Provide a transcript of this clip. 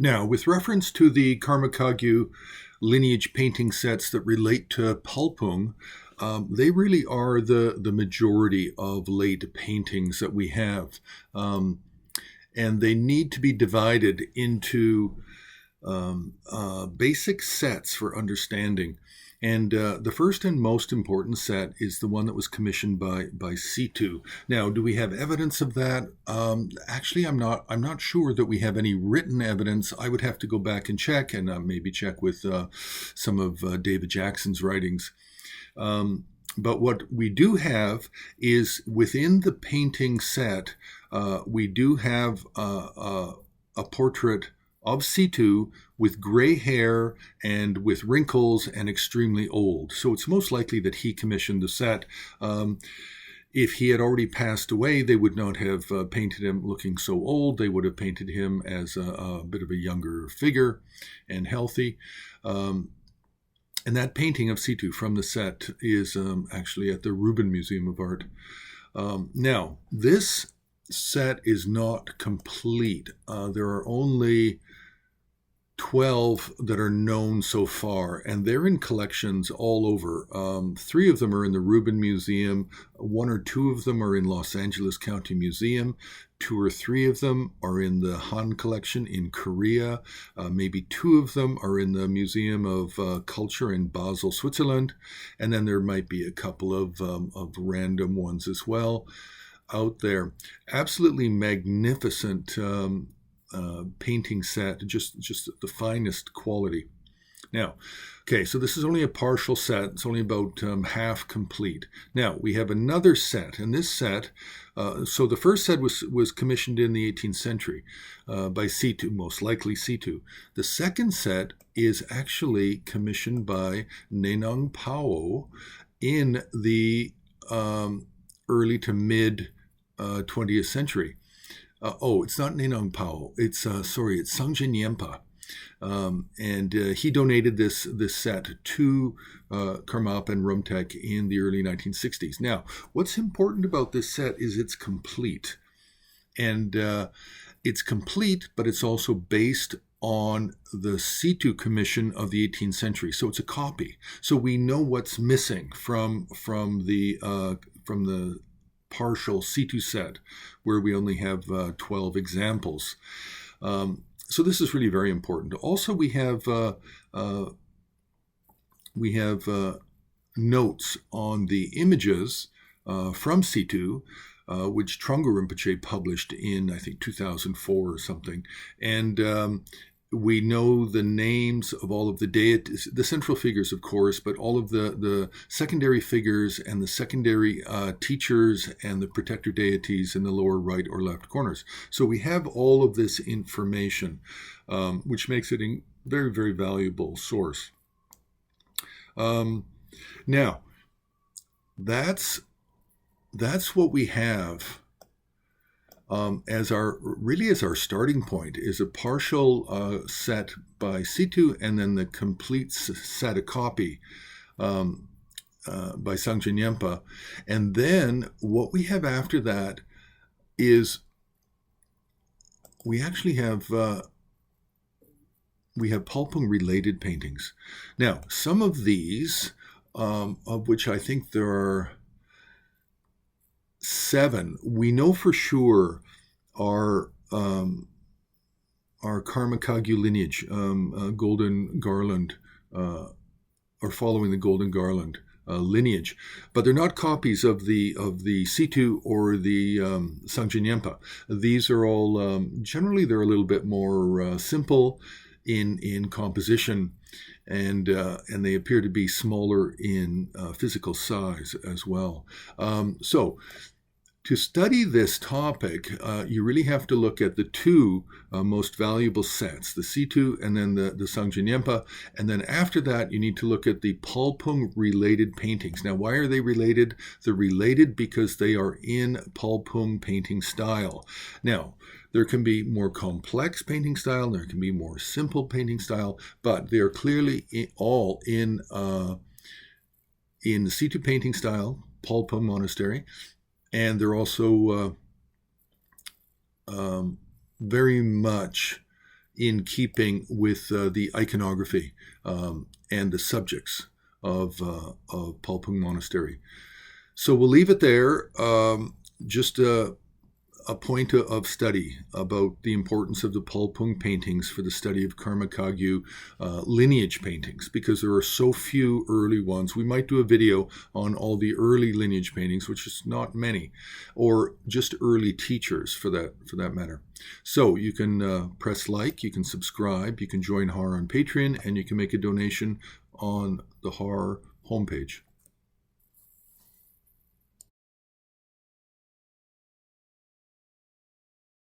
Now, with reference to the Karma Kagyu Lineage painting sets that relate to Palpung, they really are the majority of late paintings that we have. And they need to be divided into basic sets for understanding. And the first and most important set is the one that was commissioned by Situ. Now, do we have evidence of that? Actually, I'm not sure that we have any written evidence. I would have to go back and check, and maybe check with some of David Jackson's writings. But what we do have is within the painting set, we do have a portrait of Situ with gray hair and with wrinkles and extremely old. So it's most likely that he commissioned the set. If he had already passed away, they would not have painted him looking so old. They would have painted him as a bit of a younger figure and healthy. And that painting of Situ from the set is actually at the Rubin Museum of Art. Now, this set is not complete. There are only 12 that are known so far, and they're in collections all over. 3 of them are in the Rubin Museum. 1 or 2 of them are in Los Angeles County Museum. 2 or 3 of them are in the Han collection in Korea. Maybe 2 of them are in the Museum of Culture in Basel, Switzerland. And then there might be a couple of random ones as well out there. Absolutely magnificent painting set, just the finest quality. Now, okay, so this is only a partial set. It's only about half complete. Now, we have another set, and this set, so the first set was commissioned in the 18th century by Situ, most likely Situ. The second set is actually commissioned by Nenong Pao in the early to mid 20th century. It's not Nenong Pao. It's Sangjin Yempa. And he donated this set to Karmapa and Rumtek in the early 1960s. Now, what's important about this set is it's complete. And it's complete, but it's also based on the Situ commission of the 18th century. So it's a copy. So we know what's missing from the partial Situ set, where we only have 12 examples. So this is really very important. Also, we have notes on the images from Situ, which Trungpa Rinpoche published in, I think, 2004 or something. And we know the names of all of the deities, the central figures, of course, but all of the secondary figures and the secondary teachers and the protector deities in the lower right or left corners. So we have all of this information, which makes it a very, very valuable source. Now, that's what we have. As our starting point is a partial set by Situ, and then the complete set, a copy by Sangjin Yempa. And then what we have after that is we actually have Palpung related paintings. Now, some of these, of which I think there are 7, we know for sure are Karma Kagyu Lineage, Golden Garland, or following the Golden Garland lineage, but they're not copies of the Situ or the Sangjin Yempa. These are all generally they're a little bit more simple in composition, and they appear to be smaller in physical size as well. So to study this topic, you really have to look at the 2 most valuable sets, the Situ and then the Sangjin Yempa. And then after that, you need to look at the Palpung related paintings. Now, why are they related? They're related because they are in Palpung painting style. Now, there can be more complex painting style, there can be more simple painting style, but they are clearly all in the Situ painting style, Palpung Monastery. And they're also very much in keeping with the iconography and the subjects of Palpung Monastery. So we'll leave it there. Just a point of study about the importance of the Palpung paintings for the study of Karma Kagyu lineage paintings, because there are so few early ones. We might do a video on all the early lineage paintings, which is not many, or just early teachers for that matter. So you can press like, you can subscribe, you can join HAR on Patreon, and you can make a donation on the HAR homepage.